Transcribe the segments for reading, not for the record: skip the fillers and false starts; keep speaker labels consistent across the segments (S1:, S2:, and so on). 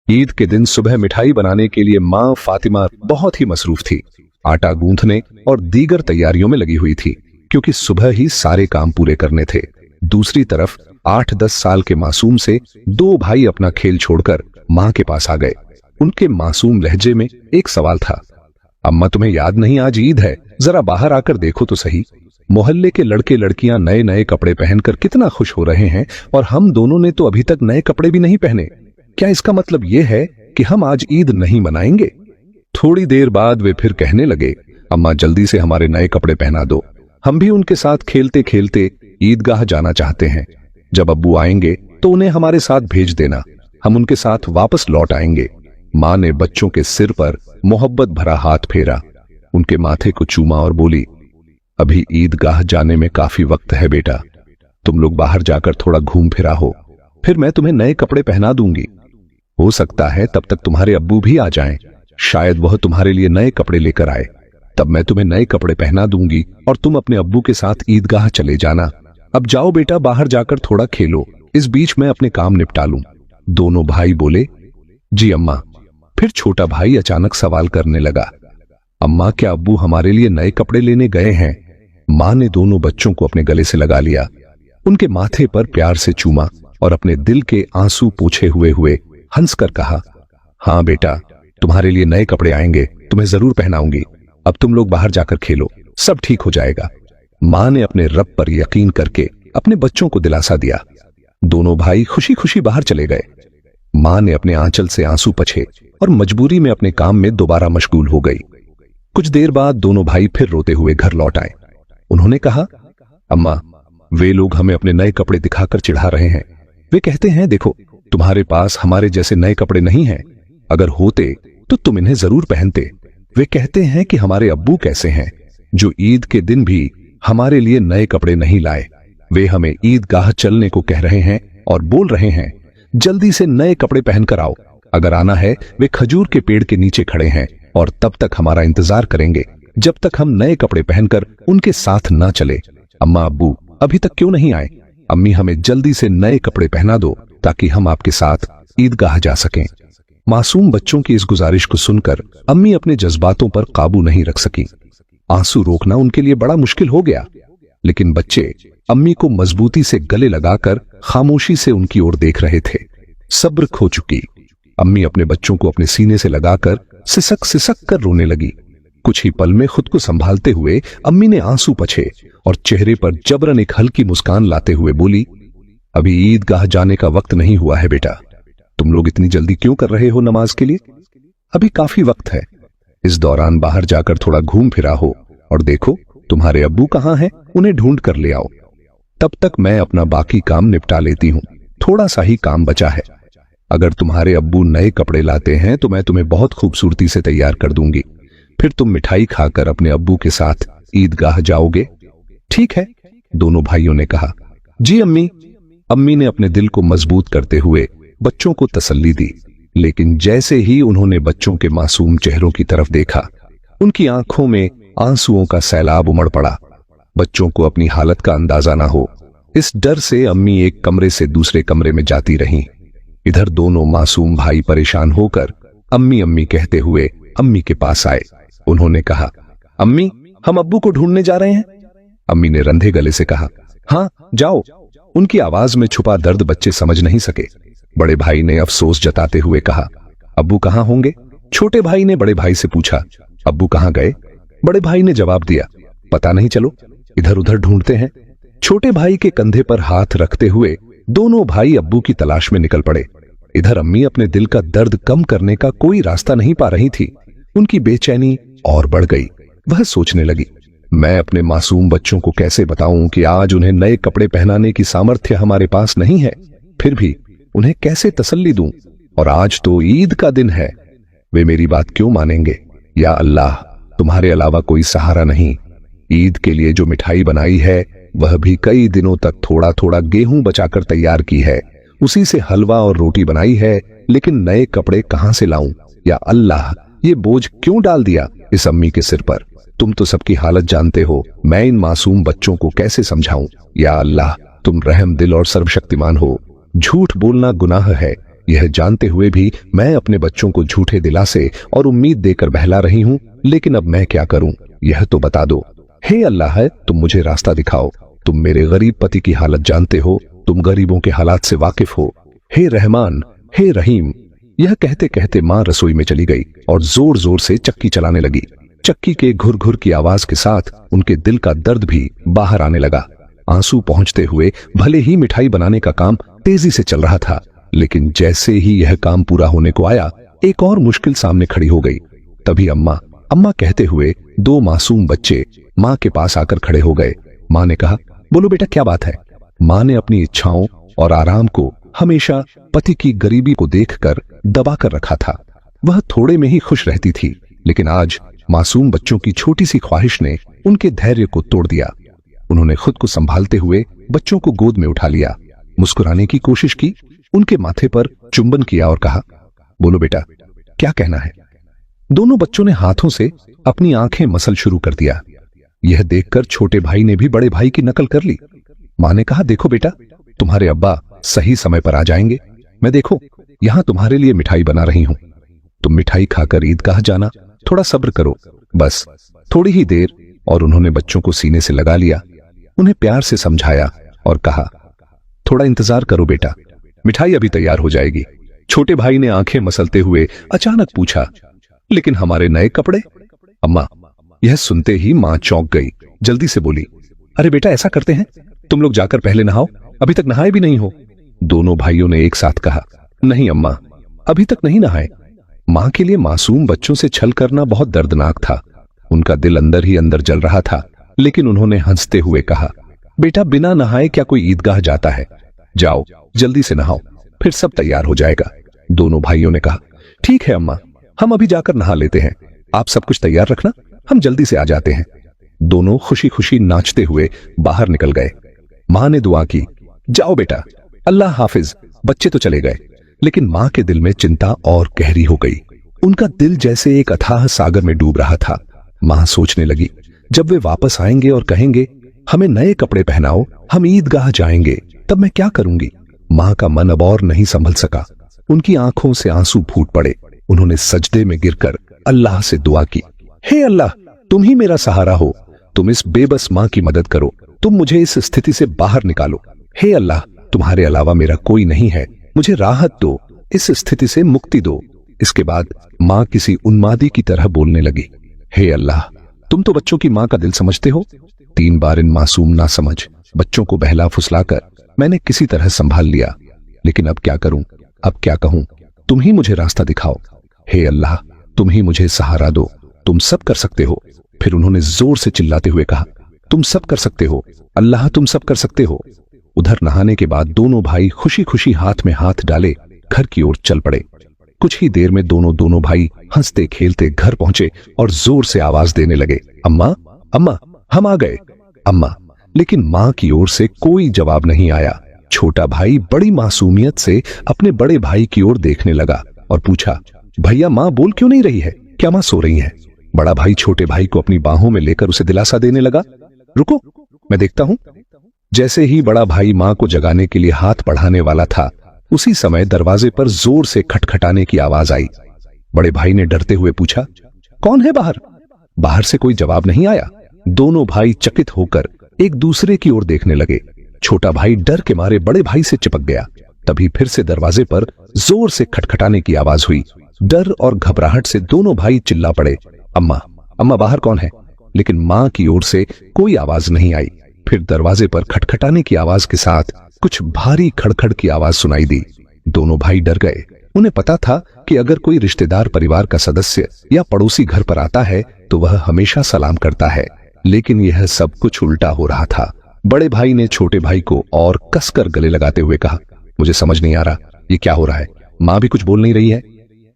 S1: ईद के दिन सुबह मिठाई बनाने के लिए माँ फातिमा बहुत ही मसरूफ थी। आटा गूंथने और दीगर तैयारियों में लगी हुई थी, क्योंकि सुबह ही सारे काम पूरे करने थे। दूसरी तरफ 8-10 साल के मासूम से दो भाई अपना खेल छोड़कर माँ के पास आ गए। उनके मासूम लहजे में एक सवाल था, अम्मा तुम्हें याद नहीं आज ईद है, जरा बाहर आकर देखो तो सही। मोहल्ले के लड़के लड़कियां नए नए कपड़े पहनकर कितना खुश हो रहे हैं और हम दोनों ने तो अभी तक नए कपड़े भी नहीं पहने। क्या इसका मतलब यह है कि हम आज ईद नहीं मनाएंगे? थोड़ी देर बाद वे फिर कहने लगे, अम्मा जल्दी से हमारे नए कपड़े पहना दो, हम भी उनके साथ खेलते खेलते ईदगाह जाना चाहते हैं। जब अब्बू आएंगे तो उन्हें हमारे साथ भेज देना, हम उनके साथ वापस लौट आएंगे। माँ ने बच्चों के सिर पर मोहब्बत भरा हाथ फेरा, उनके माथे को चूमा और बोली, अभी ईदगाह जाने में काफी वक्त है बेटा, तुम लोग बाहर जाकर थोड़ा घूम फिरा हो, फिर मैं तुम्हें नए कपड़े पहना दूंगी। हो सकता है तब तक तुम्हारे अब्बू भी आ जाएं, शायद वह तुम्हारे लिए नए कपड़े लेकर आए, तब मैं तुम्हें नए कपड़े पहना दूंगी और तुम अपने अब्बू के साथ ईदगाह चले जाना। अब जाओ बेटा, बाहर जाकर थोड़ा खेलो, इस बीच मैं अपने काम निपटा लूं। दोनों भाई बोले, जी अम्मा। फिर छोटा भाई अचानक सवाल करने लगा, अम्मा क्या अब्बू हमारे लिए नए कपड़े लेने गए हैं? माँ ने दोनों बच्चों को अपने गले से लगा लिया, उनके माथे पर प्यार से चूमा और अपने दिल के आंसू पोंछे हुए हुए हंसकर कहा, हाँ बेटा, तुम्हारे लिए नए कपड़े आएंगे, तुम्हें जरूर पहनाऊंगी। अब तुम लोग बाहर जाकर खेलो, सब ठीक हो जाएगा। माँ ने अपने रब पर यकीन करके अपने बच्चों को दिलासा दिया। दोनों भाई खुशी खुशी बाहर चले गए। माँ ने अपने आंचल से आंसू पोंछे और मजबूरी में अपने काम में दोबारा मशगूल हो गई। कुछ देर बाद दोनों भाई फिर रोते हुए घर लौट आए। उन्होंने कहा, अम्मा वे लोग हमें अपने नए कपड़े दिखाकर चिढ़ा रहे हैं। वे कहते हैं देखो, तुम्हारे पास हमारे जैसे नए कपड़े नहीं हैं, अगर होते तो तुम इन्हें जरूर पहनते। वे कहते हैं कि हमारे अब्बू कैसे हैं जो ईद के दिन भी हमारे लिए नए कपड़े नहीं लाए। वे हमें ईदगाह चलने को कह रहे हैं और बोल रहे हैं जल्दी से नए कपड़े पहनकर आओ। अगर आना है वे खजूर के पेड़ के नीचे खड़े हैं और तब तक हमारा इंतजार करेंगे जब तक हम नए कपड़े पहनकर उनके साथ ना चले। अम्मा अब्बू अभी तक क्यों नहीं आए? अम्मी हमें जल्दी से नए कपड़े पहना दो ताकि हम आपके साथ ईदगाह जा सकें। मासूम बच्चों की इस गुजारिश को सुनकर अम्मी अपने जज्बातों पर काबू नहीं रख सकी। आंसू रोकना उनके लिए बड़ा मुश्किल हो गया, लेकिन बच्चे अम्मी को मजबूती से गले लगाकर खामोशी से उनकी ओर देख रहे थे। सब्र खो चुकी अम्मी अपने बच्चों को अपने सीने से लगाकर सिसक सिसक कर रोने लगी। कुछ ही पल में खुद को संभालते हुए अम्मी ने आंसू पोंछे और चेहरे पर जबरन एक हल्की मुस्कान लाते हुए बोली, अभी ईदगाह जाने का वक्त नहीं हुआ है बेटा, तुम लोग इतनी जल्दी क्यों कर रहे हो नमाज के लिए? अभी काफी वक्त है। इस दौरान बाहर जाकर थोड़ा घूम फिरा हो और देखो तुम्हारे अब्बू कहां हैं, उन्हें ढूंढ कर ले आओ। तब तक मैं अपना बाकी काम निपटा लेती हूं, थोड़ा सा ही काम बचा है। अगर तुम्हारे अब्बू नए कपड़े लाते हैं तो मैं तुम्हें बहुत खूबसूरती से तैयार कर दूंगी, फिर तुम मिठाई खाकर अपने अब्बू के साथ ईदगाह जाओगे। ठीक है, दोनों भाइयों ने कहा। जी अम्मी। अम्मी ने अपने दिल को मजबूत करते हुए बच्चों को तसल्ली दी, लेकिन जैसे ही उन्होंने बच्चों के मासूम चेहरों की तरफ देखा, उनकी आंखों में आंसुओं का सैलाब उमड़ पड़ा। बच्चों को अपनी हालत का अंदाजा ना हो, इस डर से अम्मी एक कमरे से दूसरे कमरे में जाती रहीं। इधर दोनों मासूम भाई परेशान होकर अम्मी अम्मी कहते हुए अम्मी के पास आए। उन्होंने कहा, अम्मी हम अब्बू को ढूंढने जा रहे हैं। अम्मी ने रंधे गले से कहा, हाँ जाओ। उनकी आवाज में छुपा दर्द बच्चे समझ नहीं सके। बड़े भाई ने अफसोस जताते हुए कहा, अब्बू कहाँ होंगे? छोटे भाई ने बड़े भाई से पूछा, अब्बू कहाँ गए? बड़े भाई ने जवाब दिया, पता नहीं, चलो इधर उधर ढूंढते हैं। छोटे भाई के कंधे पर हाथ रखते हुए दोनों भाई अब्बू की तलाश में निकल पड़े। इधर अम्मी अपने दिल का दर्द कम करने का कोई रास्ता नहीं पा रही थी। उनकी बेचैनी और बढ़ गई। वह सोचने लगी, मैं अपने मासूम बच्चों को कैसे बताऊं कि आज उन्हें नए कपड़े पहनाने की सामर्थ्य हमारे पास नहीं है, फिर भी उन्हें कैसे तसल्ली दूं? और आज तो ईद का दिन है, वे मेरी बात क्यों मानेंगे? या अल्लाह, तुम्हारे अलावा कोई सहारा नहीं। ईद के लिए जो मिठाई बनाई है वह भी कई दिनों तक थोड़ा थोड़ा गेहूं बचाकर तैयार की है, उसी से हलवा और रोटी बनाई है, लेकिन नए कपड़े कहां से लाऊं? या अल्लाह, ये बोझ क्यों डाल दिया इस अम्मी के सिर पर? तुम तो सबकी हालत जानते हो, मैं इन मासूम बच्चों को कैसे समझाऊं? या अल्लाह, तुम रहम दिल और सर्वशक्तिमान हो। झूठ बोलना गुनाह है, यह जानते हुए भी मैं अपने बच्चों को झूठे दिलासे और उम्मीद देकर बहला रही हूं, लेकिन अब मैं क्या करूं, यह तो बता दो। हे अल्लाह, तुम मुझे रास्ता दिखाओ। तुम मेरे गरीब पति की हालत जानते हो, तुम गरीबों के हालात से वाकिफ हो। हे रहमान, हे रहीम। यह कहते कहते मां रसोई में चली गई और जोर जोर से चक्की चलाने लगी। चक्की के घुर घुर की आवाज के साथ उनके दिल का दर्द भी बाहर आने लगा। आंसू पहुंचते हुए भले ही मिठाई बनाने का काम तेजी से चल रहा था, लेकिन जैसे ही यह काम पूरा होने को आया, एक और मुश्किल सामने खड़ी हो गई। तभी अम्मा अम्मा कहते हुए दो मासूम बच्चे मां के पास आकर खड़े हो गए। मां ने कहा, बोलो बेटा, क्या बात है? मां ने अपनी इच्छाओं और आराम को हमेशा पति की गरीबी को देखकर दबा कर रखा था। वह थोड़े में ही खुश रहती थी, लेकिन आज मासूम बच्चों की छोटी सी ख्वाहिश ने उनके धैर्य को तोड़ दिया। उन्होंने खुद को संभालते हुए बच्चों को गोद में उठा लिया, मुस्कुराने की कोशिश की, उनके माथे पर चुंबन किया और कहा, बोलो बेटा, क्या कहना है? दोनों बच्चों ने हाथों से अपनी आंखें मसल शुरू कर दिया। यह देखकर छोटे भाई ने भी बड़े भाई की नकल कर ली। मां ने कहा, देखो बेटा, तुम्हारे अब्बा सही समय पर आ जाएंगे। मैं देखो यहां तुम्हारे लिए मिठाई बना रही हूं। तुम मिठाई खाकर ईदगाह जाना, थोड़ा सब्र करो, बस थोड़ी ही देर। और उन्होंने बच्चों को सीने से लगा लिया, उन्हें प्यार से समझाया और कहा, थोड़ा इंतजार करो बेटा, मिठाई अभी तैयार हो जाएगी। छोटे भाई ने आंखें मसलते हुए अचानक पूछा, लेकिन हमारे नए कपड़े? अम्मा, यह सुनते ही मां चौंक गई, जल्दी से बोली, अरे बेटा, ऐसा करते हैं, तुम लोग जाकर पहले नहाओ, अभी तक नहाए भी नहीं हो। दोनों भाइयों ने एक साथ कहा, नहीं अम्मा, अभी तक नहीं नहाए। मां के लिए मासूम बच्चों से छल करना बहुत दर्दनाक था। उनका दिल अंदर ही अंदर जल रहा था, लेकिन उन्होंने हंसते हुए कहा, बेटा, बिना नहाए क्या कोई ईदगाह जाता है? जाओ जल्दी से नहाओ, फिर सब तैयार हो जाएगा। दोनों भाइयों ने कहा, ठीक है अम्मा, हम अभी जाकर नहा लेते हैं, आप सब कुछ तैयार रखना, हम जल्दी से आ जाते हैं। दोनों खुशी खुशी नाचते हुए बाहर निकल गए। मां ने दुआ की, जाओ बेटा, अल्लाह हाफिज। बच्चे तो चले गए, लेकिन मां के दिल में चिंता और गहरी हो गई। उनका दिल जैसे एक अथाह सागर में डूब रहा था। मां सोचने लगी, जब वे वापस आएंगे और कहेंगे, हमें नए कपड़े पहनाओ, हम ईदगाह जाएंगे, तब मैं क्या करूंगी? मां का मन अब और नहीं संभल सका। उनकी आंखों से आंसू फूट पड़े। उन्होंने सजदे में गिरकर अल्लाह से दुआ की, हे अल्लाह, तुम ही मेरा सहारा हो, तुम इस बेबस मां की मदद करो, तुम मुझे इस स्थिति से बाहर निकालो। हे अल्लाह, तुम्हारे अलावा मेरा कोई नहीं है, मुझे राहत दो, इस स्थिति से मुक्ति दो। इसके बाद मां किसी उन्मादी की तरह बोलने लगी, हे अल्लाह, तुम तो बच्चों की मां का दिल समझते हो। 3 बार इन मासूम ना समझ बच्चों को बहला फुसलाकर मैंने किसी तरह संभाल लिया, लेकिन अब क्या करूं, अब क्या कहूं? तुम ही मुझे रास्ता दिखाओ। हे अल्लाह, तुम ही मुझे सहारा दो, तुम सब कर सकते हो। फिर उन्होंने जोर से चिल्लाते हुए कहा, तुम सब कर सकते हो, अल्लाह, तुम सब कर सकते हो। उधर नहाने के बाद दोनों भाई खुशी खुशी हाथ में हाथ डाले घर की ओर चल पड़े। कुछ ही देर में दोनों भाई हंसते खेलते घर पहुंचे और जोर से आवाज देने लगे, अम्मा, अम्मा, हम आ गए। अम्मा, लेकिन मां की ओर से कोई जवाब नहीं आया। छोटा भाई बड़ी मासूमियत से अपने बड़े भाई की ओर देखने लगा और पूछा, भैया, मां बोल क्यों नहीं रही है? क्या मां सो रही है? बड़ा भाई छोटे भाई को अपनी बाहों में लेकर उसे दिलासा देने लगा, रुको, मैं देखता हूं। जैसे ही बड़ा भाई मां को जगाने के लिए हाथ बढ़ाने वाला था, उसी समय दरवाजे पर जोर से खटखटाने की आवाज आई। बड़े भाई ने डरते हुए पूछा, कौन है बाहर? बाहर से कोई जवाब नहीं आया। दोनों भाई चकित होकर एक दूसरे की ओर देखने लगे। छोटा भाई डर के मारे बड़े भाई से चिपक गया। तभी फिर से दरवाजे पर जोर से खटखटाने की आवाज हुई। डर और घबराहट से दोनों भाई चिल्ला पड़े, अम्मा, अम्मा, बाहर कौन है? लेकिन मां की ओर से कोई आवाज नहीं आई। फिर दरवाजे पर खटखटाने की आवाज के साथ कुछ भारी खड़खड़ की आवाज सुनाई दी। दोनों भाई डर गए। उन्हें पता था कि अगर कोई रिश्तेदार परिवार का सदस्य या पड़ोसी घर पर आता है तो वह हमेशा सलाम करता है, लेकिन यह सब कुछ उल्टा हो रहा था। बड़े भाई ने छोटे भाई को और कसकर गले लगाते हुए कहा, मुझे समझ नहीं आ रहा, ये क्या हो रहा है? मां भी कुछ बोल नहीं रही है।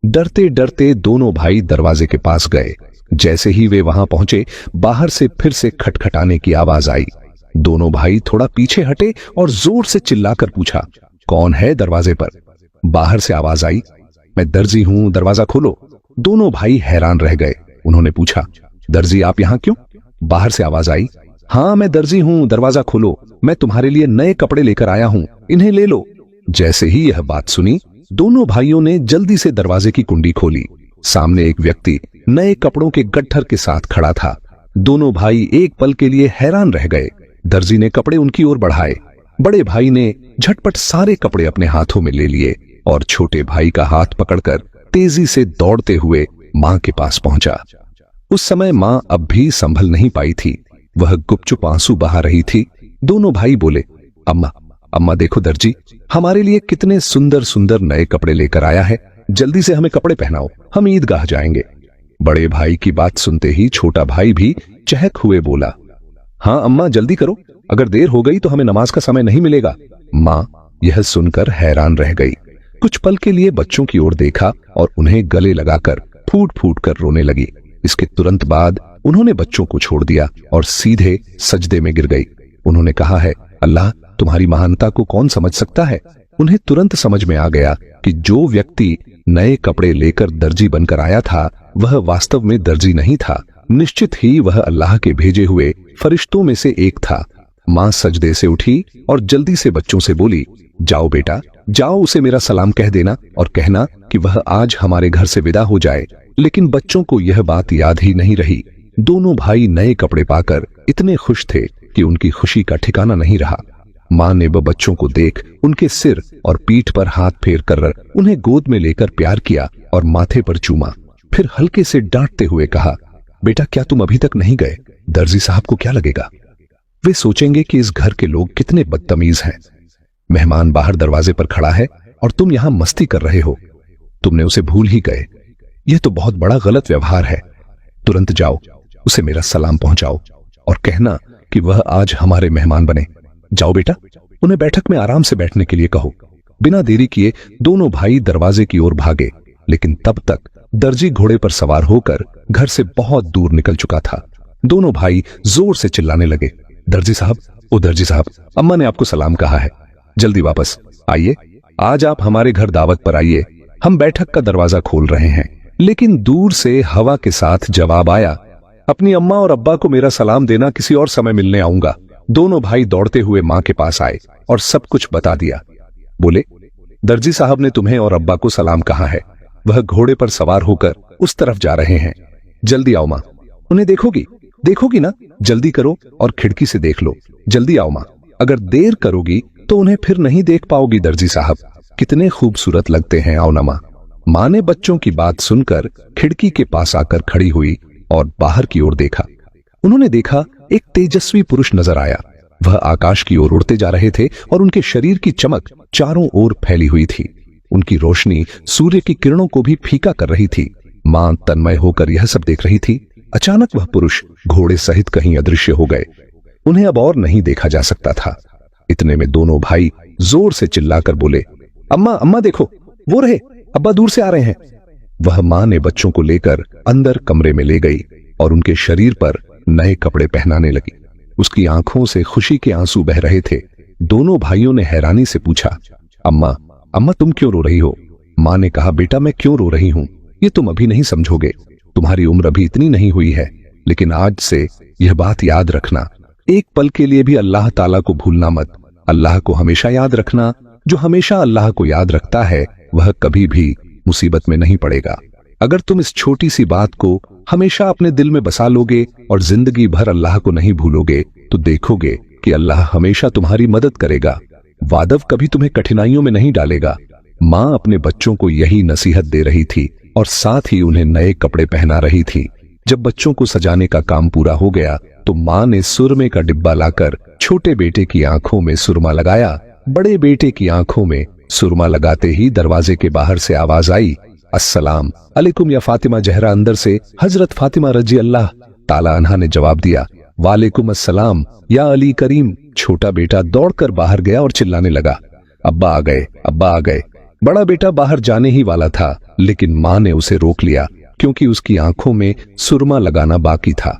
S1: डरते डरते दोनों भाई दरवाजे के पास गए। जैसे ही वे वहां पहुंचे, बाहर से फिर से खटखटाने की आवाज आई। दोनों भाई थोड़ा पीछे हटे और जोर से चिल्लाकर पूछा, कौन है दरवाजे पर? बाहर से आवाज आई, मैं दर्जी हूं, दरवाजा खोलो। दोनों भाई हैरान रह गए। उन्होंने पूछा, दर्जी, आप यहां क्यों? बाहर से आवाज आई, हाँ, मैं दर्जी हूं, दरवाजा खोलो, मैं तुम्हारे लिए नए कपड़े लेकर आया हूं, इन्हें ले लो। जैसे ही यह बात सुनी, दोनों भाइयों ने जल्दी से दरवाजे की कुंडी खोली। सामने एक व्यक्ति नए कपड़ों के गट्ठर के साथ खड़ा था। दोनों भाई एक पल के लिए हैरान रह गए। दर्जी ने कपड़े उनकी ओर बढ़ाए। बड़े भाई ने झटपट सारे कपड़े अपने हाथों में ले लिए और छोटे भाई का हाथ पकड़कर तेजी से दौड़ते हुए मां के पास पहुंचा। उस समय मां अब भी संभल नहीं पाई थी। वह गुपचुप आंसू बहा रही थी। दोनों भाई बोले, अम्मा अम्मा देखो दर्जी हमारे लिए कितने सुंदर सुंदर नए कपड़े लेकर आया है, जल्दी से हमें कपड़े पहनाओ, हम ईदगाह जाएंगे। बड़े भाई की बात सुनते ही छोटा भाई भी चहक हुए बोला, हाँ अम्मा जल्दी करो, अगर देर हो गई तो हमें नमाज का समय नहीं मिलेगा। मां यह सुनकर हैरान रह गई। कुछ पल के लिए बच्चों की ओर देखा और उन्हें गले लगाकर फूट फूट कर रोने लगी। इसके तुरंत बाद उन्होंने बच्चों को छोड़ दिया और सीधे सजदे में गिर गई। उन्होंने कहा है, अल्लाह तुम्हारी महानता को कौन समझ सकता है। उन्हें तुरंत समझ में आ गया कि जो व्यक्ति नए कपड़े लेकर दर्जी बनकर आया था वह वास्तव में दर्जी नहीं था, निश्चित ही वह अल्लाह के भेजे हुए फरिश्तों में से एक था। मां सजदे से उठी और जल्दी से बच्चों से बोली, जाओ बेटा जाओ, उसे मेरा सलाम कह देना और कहना कि वह आज हमारे घर से विदा हो जाए। लेकिन बच्चों को यह बात याद ही नहीं रही। दोनों भाई नए कपड़े पाकर इतने खुश थे कि उनकी खुशी का ठिकाना नहीं रहा। मां ने वह बच्चों को देख उनके सिर और पीठ पर हाथ फेर कर उन्हें गोद में लेकर प्यार किया और माथे पर चूमा। फिर हल्के से डांटते हुए कहा, बेटा क्या तुम अभी तक नहीं गए? दर्जी साहब को क्या लगेगा? वे सोचेंगे कि इस घर के लोग कितने बदतमीज हैं। मेहमान बाहर दरवाजे पर खड़ा है और तुम यहां मस्ती कर रहे हो। तुमने उसे भूल ही गए। यह तो बहुत बड़ा गलत व्यवहार है। तुरंत जाओ, उसे मेरा सलाम पहुंचाओ और कहना कि वह आज हमारे मेहमान बने। जाओ बेटा, उन्हें बैठक में आराम से बैठने के लिए कहो। बिना देरी किए दोनों भाई दरवाजे की ओर भागे, लेकिन तब तक दर्जी घोड़े पर सवार होकर घर से बहुत दूर निकल चुका था। दोनों भाई जोर से चिल्लाने लगे, दर्जी साहब, ओ दर्जी साहब, अम्मा ने आपको सलाम कहा है, जल्दी वापस आइए, आज आप हमारे घर दावत पर आइए, हम बैठक का दरवाजा खोल रहे हैं। लेकिन दूर से हवा के साथ जवाब आया, अपनी अम्मा और अब्बा को मेरा सलाम देना, किसी और समय मिलने आऊंगा। दोनों भाई दौड़ते हुए मां के पास आए और सब कुछ बता दिया। बोले, दर्जी साहब ने तुम्हें और अब्बा को सलाम कहा है, वह घोड़े पर सवार होकर उस तरफ जा रहे हैं, जल्दी आओ मां। उन्हें देखोगी ना, जल्दी करो और खिड़की से देख लो, जल्दी आओ मां, अगर देर करोगी तो उन्हें फिर नहीं देख पाओगी। दर्जी साहब कितने खूबसूरत लगते हैं, आओ ना मां। मां ने बच्चों की बात सुनकर खिड़की के पास आकर खड़ी हुई और बाहर की ओर देखा। उन्होंने देखा एक तेजस्वी पुरुष नजर आया। वह आकाश की ओर उड़ते जा रहे थे और उनके शरीर की चमक चारों ओर फैली हुई थी। उनकी रोशनी सूर्य की किरणों को भी फीका कर रही थी। मां तन्मय होकर यह सब देख रही थी। अचानक वह पुरुष घोड़े सहित कहीं अदृश्य हो गए। उन्हें अब और नहीं देखा जा सकता था। इतने में दोनों भाई जोर से चिल्लाकर बोले, अम्मा अम्मा देखो, वो रहे, अब्बा दूर से आ रहे हैं। वह मां ने बच्चों को लेकर अंदर कमरे में ले गई और उनके शरीर पर नए कपड़े पहनाने लगी। उसकी आंखों से खुशी के आंसू बह रहे थे। दोनों भाइयों ने हैरानी से पूछा, अम्मा अम्मा तुम क्यों रो रही हो? मां ने कहा, बेटा मैं क्यों रो रही हूं ये तुम अभी नहीं समझोगे, तुम्हारी उम्र अभी इतनी नहीं हुई है, लेकिन आज से यह बात याद रखना, एक पल के लिए भी अल्लाह ताला को भूलना मत। अल्लाह को हमेशा याद रखना। जो हमेशा अल्लाह को याद रखता है वह कभी भी मुसीबत में नहीं पड़ेगा। अगर तुम इस छोटी सी बात को हमेशा अपने दिल में बसा लोगे और जिंदगी भर अल्लाह को नहीं भूलोगे तो देखोगे कि अल्लाह हमेशा तुम्हारी मदद करेगा। वादव कभी तुम्हें कठिनाइयों में नहीं डालेगा। मां अपने बच्चों को यही नसीहत दे रही थी और साथ ही उन्हें नए कपड़े पहना रही थी। जब बच्चों को सजाने का काम पूरा हो गया तो मां ने सुरमे का डिब्बा लाकर छोटे बेटे की आंखों में सुरमा लगाया। बड़े बेटे की आंखों में सुरमा लगाते ही दरवाजे के बाहर से आवाज आई, अस्सलाम अलैकुम या फातिमा जहरा। अंदर से हजरत फातिमा रजी अल्लाह ताला अन्हा ने जवाब दिया, वालेकुम अस्सलाम या अली करीम। छोटा बेटा दौड़कर बाहर गया और चिल्लाने लगा, अब्बा आ गए, अब्बा आ गए। बड़ा बेटा बाहर जाने ही वाला था, लेकिन मां ने उसे रोक लिया क्योंकि उसकी आंखों में सुरमा लगाना बाकी था।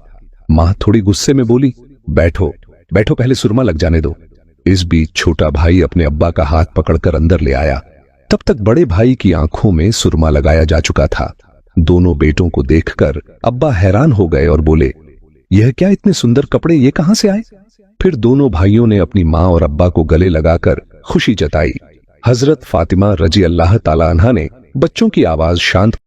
S1: मां थोड़ी गुस्से में बोली, बैठो बैठो, पहले सुरमा लग जाने दो। इस बीच छोटा भाई अपने अब्बा का हाथ पकड़कर अंदर ले आया। तब तक बड़े भाई की आंखों में सुरमा लगाया जा चुका था। दोनों बेटों को देखकर अब्बा हैरान हो गए और बोले, यह क्या, इतने सुंदर कपड़े ये कहां से आए? फिर दोनों भाइयों ने अपनी मां और अब्बा को गले लगाकर खुशी जताई। हजरत फातिमा रजी अल्लाह ताला अन्हा ने बच्चों की आवाज शांत